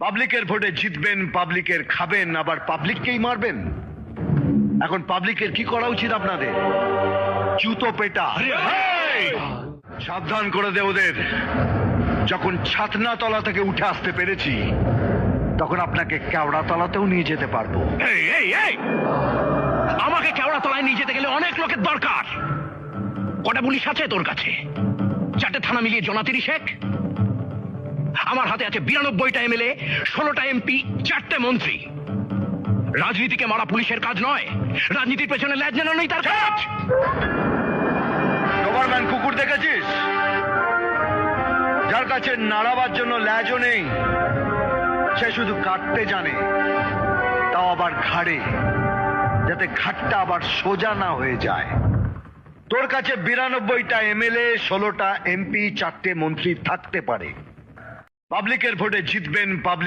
পাবলিকের ভোটে জিতবেন, পাবলিকের খাবেন, আবার পাবলিককেই মারবেন। এখন পাবলিকের কি করা উচিত আপনাদের? জুতো পেটা। সাবধান করে দে ওদের। যখন ছাতনা তলা থেকে উঠে আসতে পেরেছি, তখন আপনাকে কেওড়া তলাতেও নিয়ে যেতে পারবো। আমাকে কেওড়া তলায় নিয়ে যেতে গেলে অনেক লোকের দরকার। কটা পুলিশ আছে তোর কাছে? 4টে থানা মিলিয়ে জনা 30 আমার হাতে আছে 92টা এমএলএ, 16টা এমপি, 4টে মন্ত্রী। রাজনীতিকে মারা পুলিশের কাজ নয়, রাজনীতির পেছনে ল্যাজ জানানোই তার কাজ। গভর্নমেন্ট কুকুর দেখেছিস? যার কাছে নাড়াবার জন্য ল্যাজও নেই, সে শুধু কাটতে জানে, তাও আবার ঘাড়ে, যাতে ঘাটটা আবার সোজা না হয়ে যায়। তোর কাছে 92টা এমএলএ, 16টা এমপি, 4টে মন্ত্রী থাকতে পারে। পাবলিকের ভোটে জিতবেন, পাবলিক